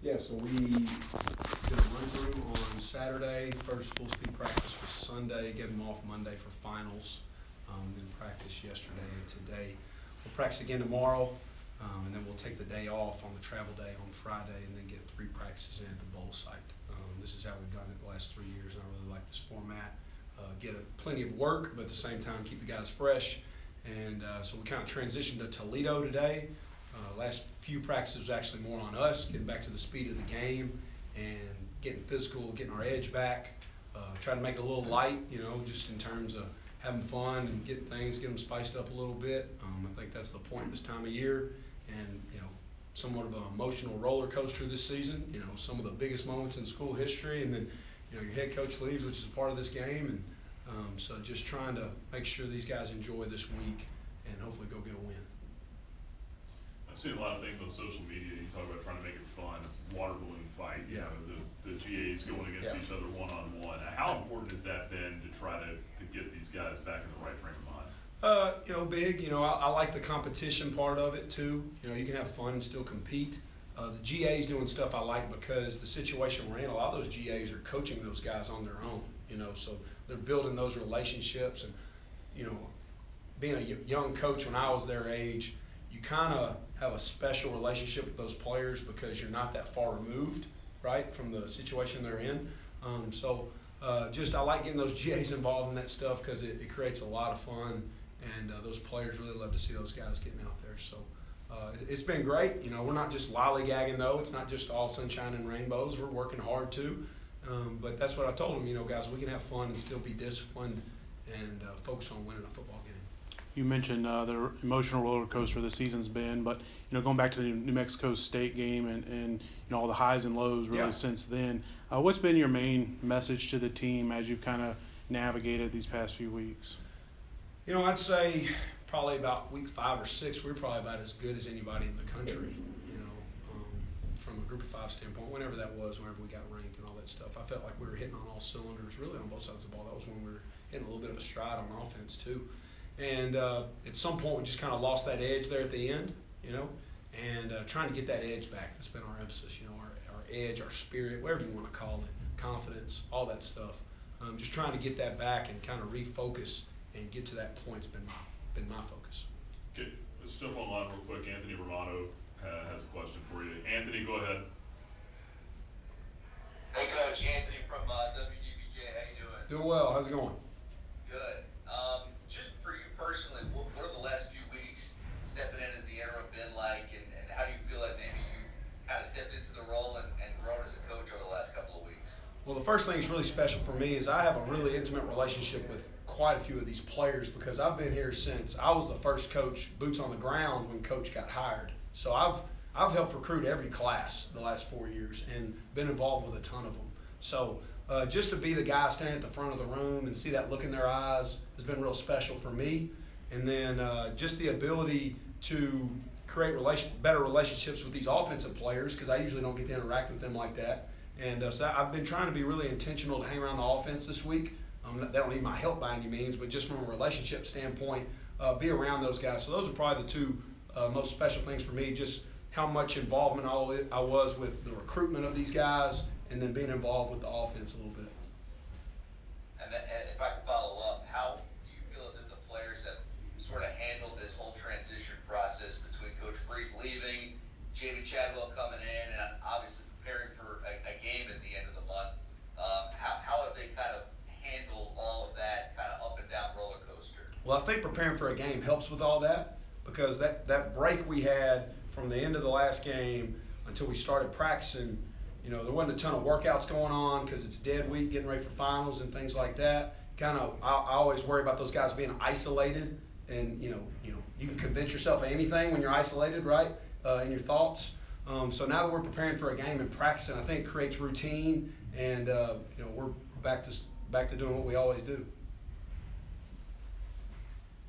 Yeah, so we did a run-through on Saturday. First full-speed practice was Sunday, get them off Monday for finals. Then practice yesterday and today. We'll practice again tomorrow, and then we'll take the day off on the travel day on Friday and then get 3 practices in at the bowl site. This is how we've done it the last 3 years, and I really like this format. Get plenty of work, but at the same time keep the guys fresh. And so we kind of transitioned to Toledo today. Last few practices was actually more on us, getting back to the speed of the game and getting physical, getting our edge back. Try to make it a little light, just in terms of having fun and getting them spiced up a little bit. I think that's the point this time of year. And, somewhat of an emotional roller coaster this season. Some of the biggest moments in school history, and then, your head coach leaves, which is a part of this game. And so just trying to make sure these guys enjoy this week and hopefully go get a win. I've seen a lot of things on social media. You talk about trying to make it fun, water balloon fight. Yeah. The GAs going against each other one-on-one. How important has that been to try to get these guys back in the right frame of mind? Big. I like the competition part of it too. You can have fun and still compete. The GAs doing stuff I like because the situation we're in, a lot of those GAs are coaching those guys on their own. So they're building those relationships. And being a young coach when I was their age, you kind of have a special relationship with those players because you're not that far removed, right, from the situation they're in. I like getting those GAs involved in that stuff because it creates a lot of fun, and those players really love to see those guys getting out there. So it's been great. We're not just lollygagging, though. It's not just all sunshine and rainbows. We're working hard, too. But that's what I told them, guys, we can have fun and still be disciplined and focus on winning a football game. You mentioned the emotional roller coaster the season's been, but going back to the New Mexico State game and all the highs and lows really since then. What's been your main message to the team as you've kind of navigated these past few weeks? I'd say probably about week 5 or 6, we were probably about as good as anybody in the country. From a group of 5 standpoint, whenever that was, whenever we got ranked and all that stuff, I felt like we were hitting on all cylinders, really on both sides of the ball. That was when we were hitting a little bit of a stride on offense too. And at some point, we just kind of lost that edge there at the end, and trying to get that edge back. That's been our emphasis, our edge, our spirit, whatever you want to call it, confidence, all that stuff. Just trying to get that back and kind of refocus and get to that point's been my focus. Okay, let's jump online real quick. Anthony Romano has a question for you. Anthony, go ahead. Hey, Coach. Anthony from WDBJ. How you doing? Doing well. How's it going? Good. Just for you personally, what are the last few weeks stepping in as the interim been like, and how do you feel like maybe you've kind of stepped into the role and grown as a coach over the last couple of weeks? Well, the first thing that's really special for me is I have a really intimate relationship with quite a few of these players because I've been here since I was the first coach, boots on the ground, when Coach got hired. So I've helped recruit every class the last 4 years and been involved with a ton of them. So just to be the guy standing at the front of the room and see that look in their eyes has been real special for me. And then just the ability to create better relationships with these offensive players, because I usually don't get to interact with them like that. And so I've been trying to be really intentional to hang around the offense this week. They don't need my help by any means, but just from a relationship standpoint, be around those guys. So those are probably the 2 most special things for me, just how much involvement I was with the recruitment of these guys and then being involved with the offense a little bit. And if I can follow up, how do you feel as if the players have sort of handled this whole transition process between Coach Freeze leaving, Jamie Chadwell coming in, and obviously preparing for a game at the end of the month? How have they kind of handled all of that kind of up and down roller coaster? Well, I think preparing for a game helps with all that because that break we had from the end of the last game until we started practicing, there wasn't a ton of workouts going on because it's dead week, getting ready for finals and things like that. I always worry about those guys being isolated, and you can convince yourself of anything when you're isolated, right, in your thoughts. So now that we're preparing for a game and practicing, I think it creates routine, and we're back to doing what we always do.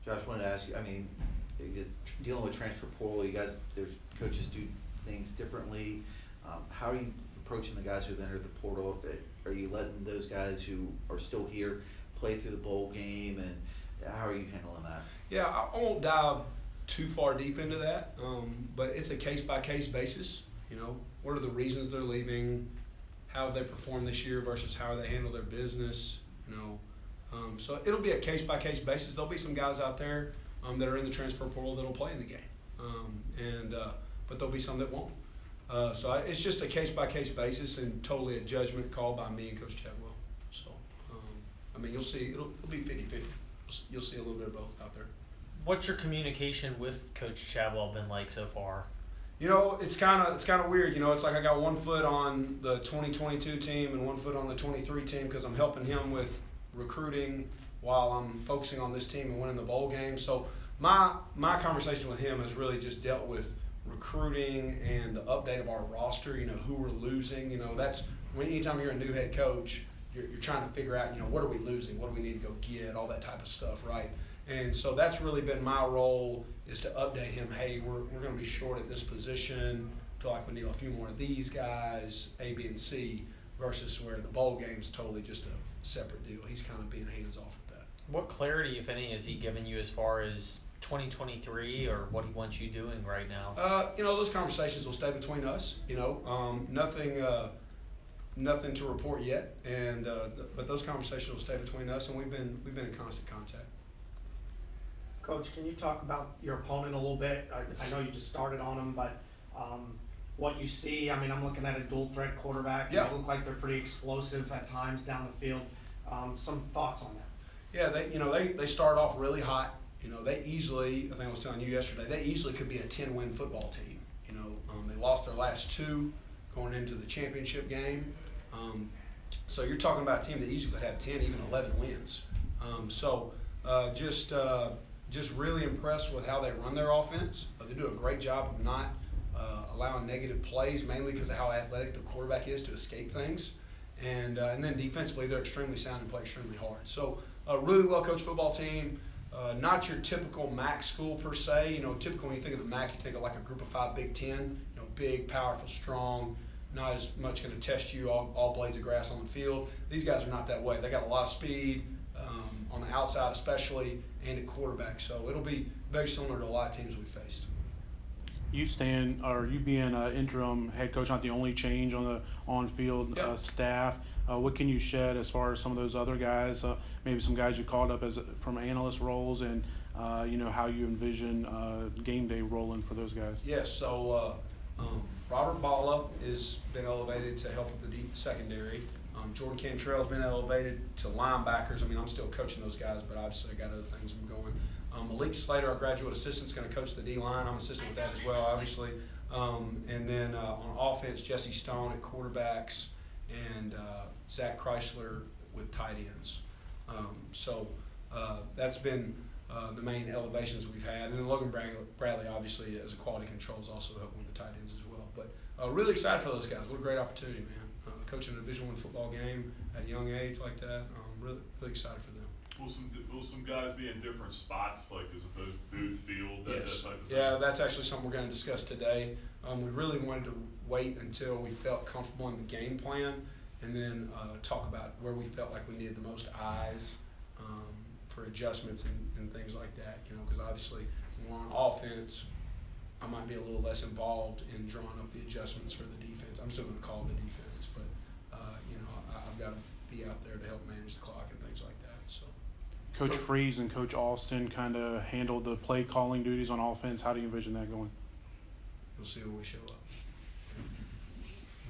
Josh, I wanted to ask you, you're dealing with transfer portal, there's coaches do things differently. How are you approaching the guys who've entered the portal? Are you letting those guys who are still here play through the bowl game, and how are you handling that? Yeah, I won't dive too far deep into that, but it's a case-by-case basis. what are the reasons they're leaving, how have they performed this year versus how they handle their business, you know. So it'll be a case-by-case basis. There'll be some guys out there that are in the transfer portal that'll play in the game, but there'll be some that won't. It's just a case-by-case basis and totally a judgment call by me and Coach Chadwell. So, I mean, you'll see it'll be 50-50. You'll see a little bit of both out there. What's your communication with Coach Chadwell been like so far? You know, it's kind of weird. You know, it's like I got one foot on the 2022 team and one foot on the 23 team because I'm helping him with recruiting while I'm focusing on this team and winning the bowl game. So my conversation with him has really just dealt with recruiting and the update of our roster. You know, who we're losing. You know, that's when anytime you're a new head coach, you're trying to figure out, you know, what are we losing, what do we need to go get, all that type of stuff, right? And so that's really been my role, is to update him. Hey, we're going to be short at this position. Feel like we need a few more of these guys, A, B, and C, versus where the bowl game's totally just a separate deal. He's kind of being hands off with that. What clarity, if any, has he given you as far as 2023 or what he wants you doing right now? You know, those conversations will stay between us. You know, nothing to report yet, and but those conversations will stay between us, and we've been in constant contact. Coach, can you talk about your opponent a little bit? I know you just started on him, but what you see, I mean, I'm looking at a dual threat quarterback. Yeah. They look like they're pretty explosive at times down the field. Some thoughts on that? Yeah, they start off really hot. You know, they easily, I think I was telling you yesterday, they easily could be a 10-win football team. You know, they lost their last 2 going into the championship game. So you're talking about a team that easily could have 10, even 11 wins. Just really impressed with how they run their offense. They do a great job of not allowing negative plays, mainly because of how athletic the quarterback is to escape things. And then defensively, they're extremely sound and play extremely hard. So a really well-coached football team. Not your typical MAC school per se. You know, typically when you think of the MAC, you think of like a Group of 5 Big Ten. You know, big, powerful, strong. Not as much going to test you, all blades of grass on the field. These guys are not that way. They got a lot of speed on the outside, especially, and at quarterback. So it'll be very similar to a lot of teams we've faced. You being interim head coach, not the only change on the on-field staff. What can you shed as far as some of those other guys, maybe some guys you called up from analyst roles, and you know, how you envision game day rolling for those guys? Yes. So Robert Balla has been elevated to help with the deep secondary. Jordan Cantrell's been elevated to linebackers. I mean, I'm still coaching those guys, but obviously I got other things I'm going. Malik Slater, our graduate assistant, is going to coach the D-line. I'm assistant with that as well, obviously. And then on offense, Jesse Stone at quarterbacks and Zach Chrysler with tight ends. That's been the main elevations we've had. And then Logan Bradley, obviously, as a quality control, is also helping with the tight ends as well. But really excited for those guys. What a great opportunity, man. Coaching a Division I football game at a young age like that, really excited for them. Will some guys be in different spots, like as opposed to booth, field, that type of thing? Yeah, that's actually something we're going to discuss today. We really wanted to wait until we felt comfortable in the game plan, and then talk about where we felt like we needed the most eyes for adjustments and things like that. You know, because obviously when we're on offense, I might be a little less involved in drawing up the adjustments for the defense. I'm still going to call the defense, but you know, I've got to be out there to help manage the clock and things like that. So, Coach Freeze and Coach Austin kind of handled the play calling duties on offense. How do you envision that going? We'll see when we show up.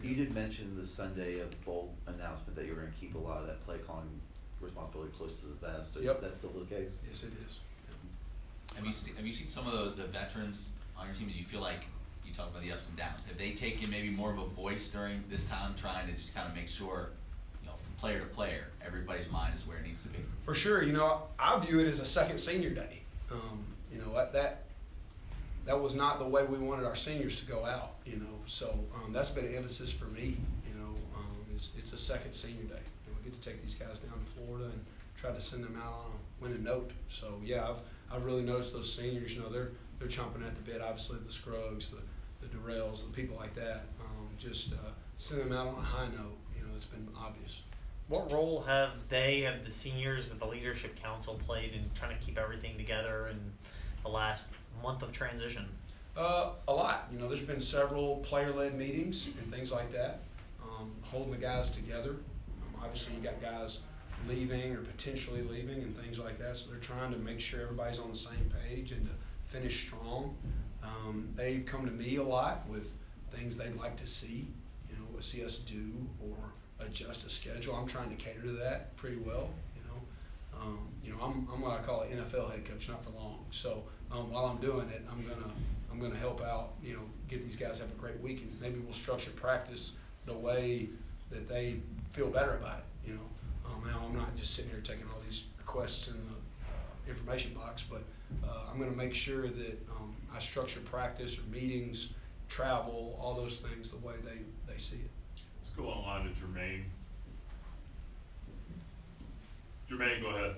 You did mention the Sunday of the bowl announcement that you were going to keep a lot of that play calling responsibility close to the vest. So Yep. Is that still the case? Yes, it is. Have you seen some of the veterans on your team? Do you feel like, you talk about the ups and downs, have they taken maybe more of a voice during this time, trying to just kind of make sure, you know, from player to player, everybody's mind is where it needs to be? For sure. You know, I view it as a second senior day. You know, that was not the way we wanted our seniors to go out. You know, so that's been an emphasis for me. You know, it's a second senior day. And we get to take these guys down to Florida and try to send them out on a winning note. So yeah, I've really noticed those seniors. You know, they're chomping at the bit. Obviously, the Scruggs, the Durrells, the people like that. Just send them out on a high note. You know, it's been obvious. What role have the seniors of the leadership council played in trying to keep everything together in the last month of transition? A lot. You know, there's been several player-led meetings and things like that, holding the guys together. Obviously, you got guys leaving or potentially leaving and things like that, so they're trying to make sure everybody's on the same page and to finish strong. They've come to me a lot with things they'd like to see, see us do or adjust a schedule. I'm trying to cater to that pretty well. I'm what I call an NFL head coach, not for long. So while I'm doing it, I'm gonna help out. Get these guys to have a great week, and maybe we'll structure practice the way that they feel better about it. Now I'm not just sitting here taking all these requests in the information box, but I'm gonna make sure that I structure practice or meetings, travel, all those things the way they see it. Let's go online to Jermaine. Jermaine, go ahead.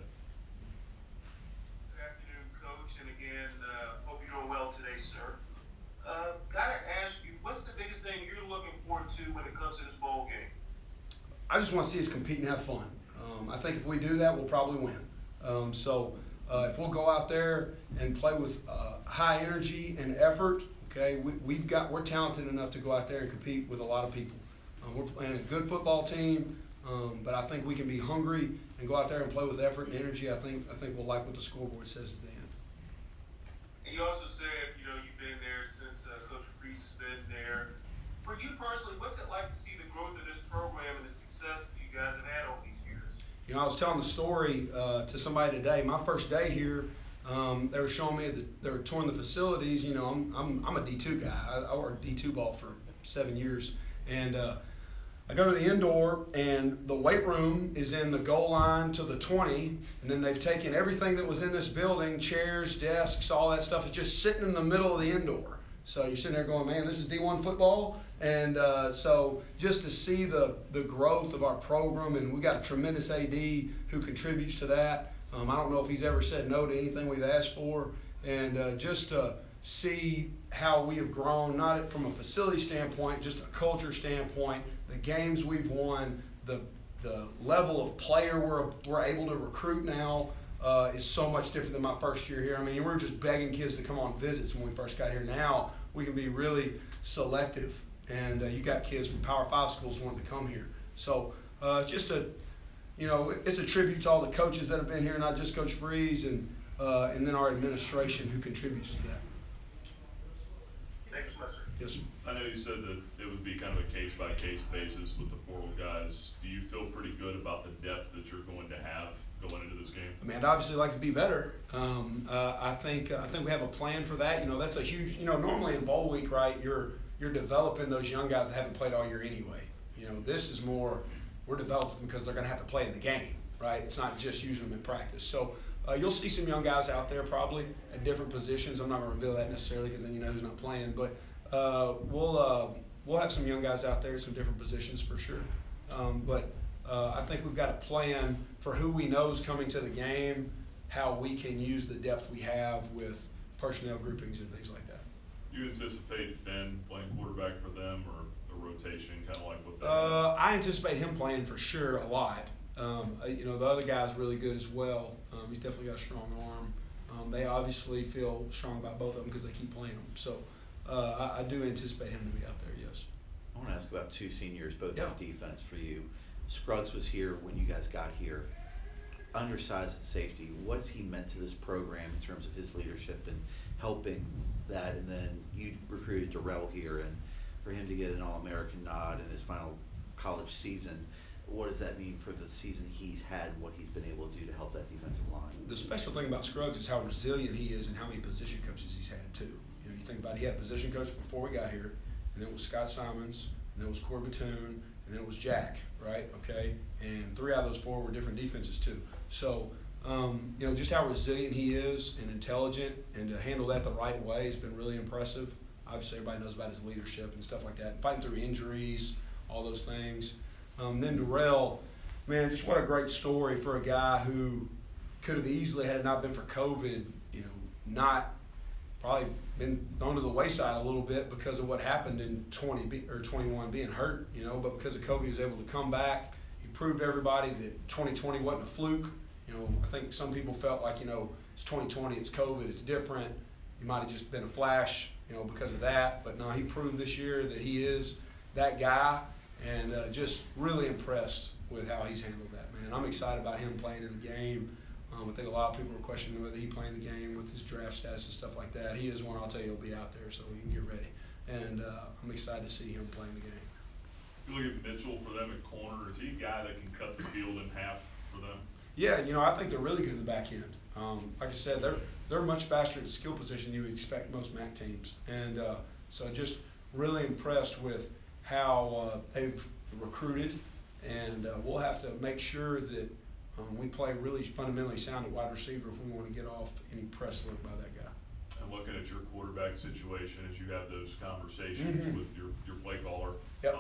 Good afternoon, Coach, and again, hope you're doing well today, sir. Gotta ask you, what's the biggest thing you're looking forward to when it comes to this bowl game? I just want to see us compete and have fun. I think if we do that, we'll probably win. So if we'll go out there and play with high energy and effort, okay, we're talented enough to go out there and compete with a lot of people. We're playing a good football team, but I think we can be hungry and go out there and play with effort and energy. I think we'll like what the scoreboard says at the end. And you also said, you've been there since Coach Freeze has been there. For you personally, what's it like to see the growth of this program and the success that you guys have had over these years? I was telling the story to somebody today. My first day here, they were showing me that they were touring the facilities. I'm a D2 guy. I worked D2 ball for 7 years, and I go to the indoor, and the weight room is in the goal line to the 20, and then they've taken everything that was in this building, chairs, desks, all that stuff, is just sitting in the middle of the indoor. So you're sitting there going, man, this is D1 football. And so just to see the growth of our program, and we got a tremendous AD who contributes to that. I don't know if he's ever said no to anything we've asked for. And just to see how we have grown, not from a facility standpoint, just a culture standpoint, the games we've won, the level of player we're able to recruit now is so much different than my first year here. I mean, we were just begging kids to come on visits when we first got here. Now we can be really selective, and you got kids from Power 5 schools wanting to come here. So it's a tribute to all the coaches that have been here, not just Coach Freeze, and then our administration who contributes to that. Thank you so much, sir. Yes, sir. I know you said that it would be kind of a case-by-case basis with the portal guys. Do you feel pretty good about the depth that you're going to have going into this game? I mean, I'd obviously like to be better. I think we have a plan for that. That's a huge. Normally in bowl week, right? You're developing those young guys that haven't played all year anyway. This is more we're developing because they're going to have to play in the game, right? It's not just using them in practice. So you'll see some young guys out there probably at different positions. I'm not going to reveal that necessarily because then you know who's not playing. But we'll have some young guys out there in some different positions for sure. But I think we've got a plan for who we know is coming to the game, how we can use the depth we have with personnel groupings and things like that. You anticipate Finn playing quarterback for them, or a rotation, kind of like what that I anticipate him playing for sure a lot. The other guy's really good as well. He's definitely got a strong arm. They obviously feel strong about both of them because they keep playing them. So I do anticipate him to be out there, yes. I want to ask about two seniors, both Yeah. on defense for you. Scruggs was here when you guys got here. Undersized at safety, what's he meant to this program in terms of his leadership and helping that? And then you recruited Darrell here, and for him to get an All-American nod in his final college season, what does that mean for the season he's had and what he's been able to do to help that defensive line? The special thing about Scruggs is how resilient he is and how many position coaches he's had too. You think about it, he had a position coach before we got here, and then it was Scott Simons, and then it was Corey Batoon, and then it was Jack, right? Okay, and 3 out of those 4 were different defenses too. So, just how resilient he is and intelligent, and to handle that the right way has been really impressive. Obviously, everybody knows about his leadership and stuff like that, fighting through injuries, all those things. Then Darrell, man, just what a great story for a guy who could have easily, had it not been for COVID, not probably been thrown to the wayside a little bit because of what happened in 21 being hurt, but because of COVID he was able to come back. He proved to everybody that 2020 wasn't a fluke. I think some people felt like, it's 2020, it's COVID, it's different. he might have just been a flash, because of that. But no, he proved this year that he is that guy, and just really impressed with how he's handled that, man. I'm excited about him playing in the game. I think a lot of people are questioning whether he playing the game with his draft status and stuff like that. He is one, I'll tell you, he'll be out there, so we can get ready. And I'm excited to see him playing the game. You look at Mitchell for them at corner. Is he a guy that can cut the field in half for them? Yeah, I think they're really good in the back end. Like I said, they're much faster at the skill position than you would expect most MAC teams. And so just really impressed with how they've recruited. And we'll have to make sure that we play really fundamentally sound at wide receiver if we want to get off any press look by that guy. And looking at your quarterback situation as you have those conversations with your play caller, Yep.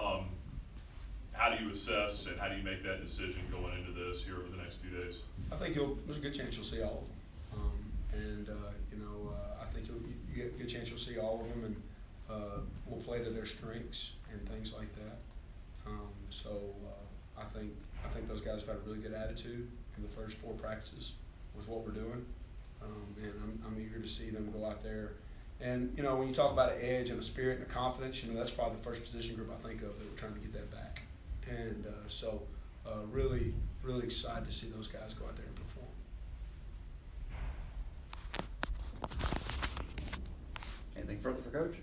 How do you assess and how do you make that decision going into this here over the next few days? I think there's a good chance you'll see all of them. I think you get a good chance you'll see all of them, and we'll play to their strengths and things like that. I think those guys have had a really good attitude in the first 4 practices with what we're doing, and I'm eager to see them go out there. And when you talk about an edge and a spirit and a confidence, that's probably the first position group I think of that we're trying to get that back. And really, really excited to see those guys go out there and perform. Anything further for Coach?